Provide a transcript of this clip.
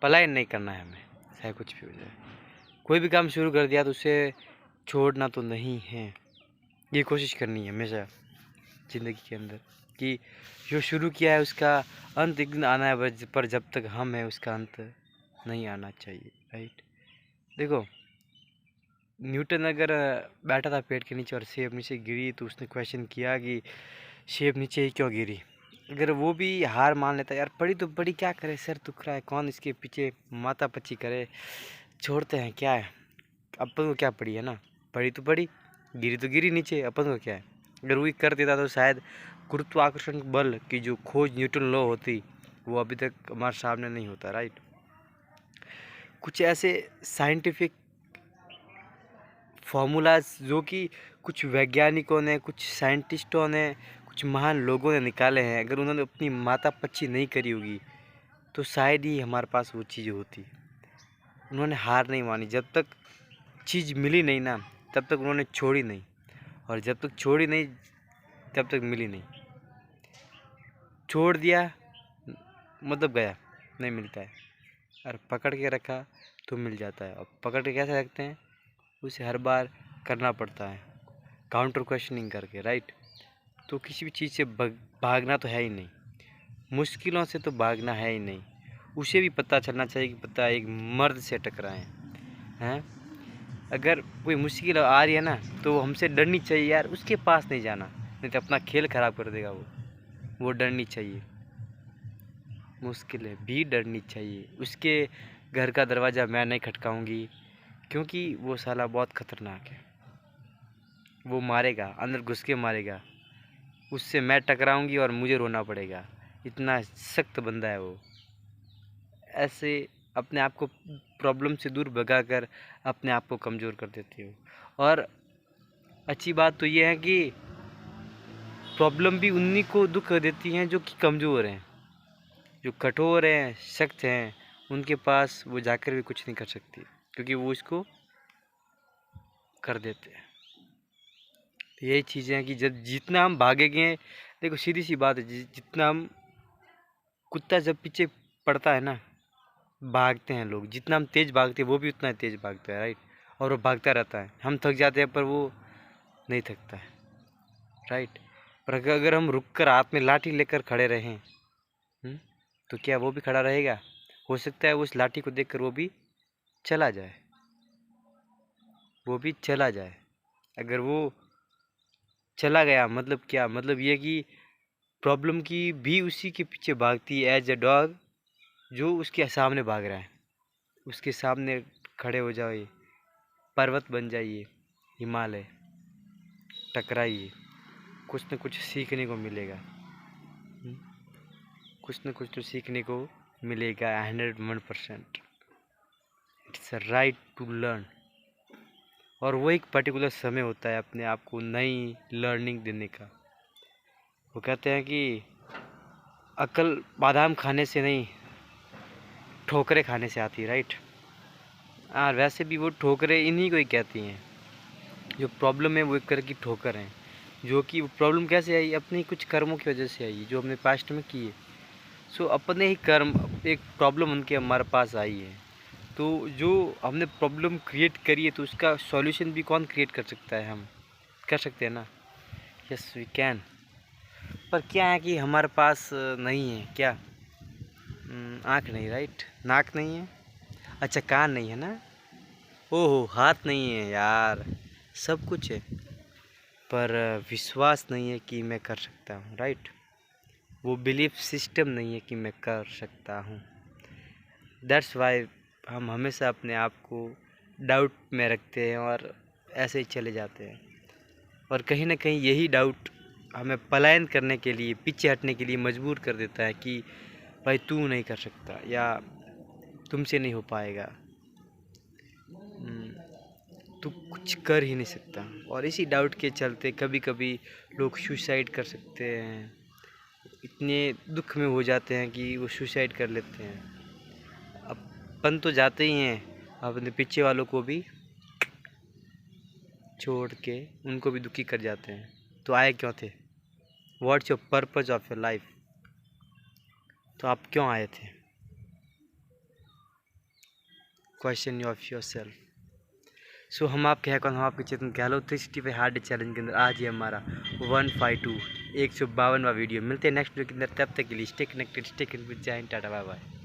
पलायन नहीं करना है हमें, चाहे कुछ भी हो जाए। कोई भी काम शुरू कर दिया तो उसे छोड़ना तो नहीं है, ये कोशिश करनी है हमेशा ज़िंदगी के अंदर कि जो शुरू किया है उसका अंत एक दिन आना है, पर जब तक हम हैं उसका अंत नहीं आना चाहिए, राइट। देखो, न्यूटन अगर बैठा था पेड़ के नीचे और सेब नीचे गिरी तो उसने क्वेश्चन किया कि सेब नीचे ही क्यों गिरी। अगर वो भी हार मान लेता, यार पड़ी तो पड़ी, क्या करे, सर दुख रहा है, कौन इसके पीछे माथा पच्ची करे, छोड़ते हैं, क्या है, अपन को क्या पड़ी है ना, पड़ी तो पड़ी, गिरी तो गिरी नीचे, अपन को क्या है। अगर वही कर देता तो शायद गुरुत्वाकर्षण बल की जो खोज न्यूटन लॉ होती वो अभी तक हमारे सामने नहीं होता, राइट। कुछ ऐसे साइंटिफिक फार्मूलाज जो कि कुछ वैज्ञानिकों ने, कुछ साइंटिस्टों ने, कुछ महान लोगों ने निकाले हैं, अगर उन्होंने अपनी माथा पच्ची नहीं करी होगी तो शायद ही हमारे पास वो चीज़ होती। उन्होंने हार नहीं मानी, जब तक चीज़ मिली नहीं ना तब तक उन्होंने छोड़ी नहीं, और जब तक छोड़ी नहीं तब तक मिली नहीं। छोड़ दिया मतलब गया, नहीं मिलता है, और पकड़ के रखा तो मिल जाता है। और पकड़ के कैसे रखते हैं, उसे हर बार करना पड़ता है, काउंटर क्वेश्चनिंग करके, राइट। तो किसी भी चीज़ से भागना तो है ही नहीं, मुश्किलों से तो भागना है ही नहीं। उसे भी पता चलना चाहिए कि पता एक मर्द से टकराएं हैं। अगर कोई मुश्किल आ रही है ना तो हमसे डरनी चाहिए यार, उसके पास नहीं जाना, नहीं तो अपना खेल ख़राब कर देगा वो डरनी चाहिए। मुश्किल है भी डरनी चाहिए, उसके घर का दरवाज़ा मैं नहीं खटकाऊंगी, क्योंकि वो साला बहुत ख़तरनाक है, वो मारेगा, अंदर घुस के मारेगा, उससे मैं टकराऊंगी और मुझे रोना पड़ेगा, इतना सख्त बंदा है वो। ऐसे अपने आप को प्रॉब्लम से दूर भगाकर अपने आप को कमज़ोर कर देते हो। और अच्छी बात तो ये है कि प्रॉब्लम भी उन्हीं को दुख देती हैं जो कि कमज़ोर हैं, जो कठोर हैं, सख्त हैं, उनके पास वो जाकर भी कुछ नहीं कर सकती, क्योंकि वो इसको कर देते हैं। तो यही चीज़ें हैं कि जब जितना हम भागेंगे, देखो सीधी सी बात है, जितना हम, कुत्ता जब पीछे पड़ता है ना, भागते हैं लोग, जितना हम तेज़ भागते हैं वो भी उतना तेज़ भागता है, राइट। और वो भागता रहता है, हम थक जाते हैं पर वो नहीं थकता है, राइट। पर अगर हम रुक कर हाथ में लाठी लेकर खड़े रहें, तो क्या वो भी खड़ा रहेगा? हो सकता है उस लाठी को देखकर वो भी चला जाए, वो भी चला जाए। अगर वो चला गया मतलब क्या, मतलब ये कि प्रॉब्लम की भी उसी के पीछे भागती है, एज अ डॉग जो उसके सामने भाग रहा है, उसके सामने खड़े हो जाइए, पर्वत बन जाइए, हिमालय टकराइए, कुछ न कुछ सीखने को मिलेगा, कुछ न कुछ तो सीखने को मिलेगा। 101% it's a right to learn. और वो एक पर्टिकुलर समय होता है अपने आप को नई लर्निंग देने का। वो कहते हैं कि अकल बादाम खाने से नहीं, ठोकरें खाने से आती है, राइट। हाँ, वैसे भी वो ठोकरें इन्हीं को ही कहती हैं, जो प्रॉब्लम है वो एक तरह की ठोकर है, जो कि वो प्रॉब्लम कैसे आई, अपने कुछ कर्मों की वजह से आई, जो हमने पास्ट में किए। सो अपने ही कर्म, एक प्रॉब्लम उनके हमारे पास आई है, तो जो हमने प्रॉब्लम क्रिएट करी है तो उसका सॉल्यूशन भी कौन क्रिएट कर सकता है, हम कर सकते हैं ना। Yes we can. पर क्या है कि हमारे पास नहीं है क्या, आँख नहीं, राइट, नाक नहीं है, अच्छा कान नहीं है ना, ओहो हाथ नहीं है यार, सब कुछ है पर विश्वास नहीं है कि मैं कर सकता हूँ, राइट। वो बिलीफ सिस्टम नहीं है कि मैं कर सकता हूँ। दैट्स वाई हम हमेशा अपने आप को डाउट में रखते हैं और ऐसे ही चले जाते हैं। और कहीं ना कहीं यही डाउट हमें पलायन करने के लिए, पीछे हटने के लिए मजबूर कर देता है कि भाई तू नहीं कर सकता, या तुमसे नहीं हो पाएगा, तू कुछ कर ही नहीं सकता। और इसी डाउट के चलते कभी कभी लोग सुसाइड कर सकते हैं, इतने दुख में हो जाते हैं कि वो सुसाइड कर लेते हैं। अपन तो जाते ही हैं, अपने पीछे वालों को भी छोड़ के उनको भी दुखी कर जाते हैं। तो आए क्यों थे? What's your purpose of your life? तो आप क्यों आए थे? Question of yourself. So हम आपके हैं कौन, हम आपके चेतन गहलोत 365 हार्ड चैलेंज के अंदर आज ही हमारा 152 152वां वीडियो। मिलते हैं नेक्स्ट वीडियो के अंदर, तब तक के लिए स्टे कनेक्टेड, स्टे कनेक्टेड। जय हिंद, टाटा, बाय बाय।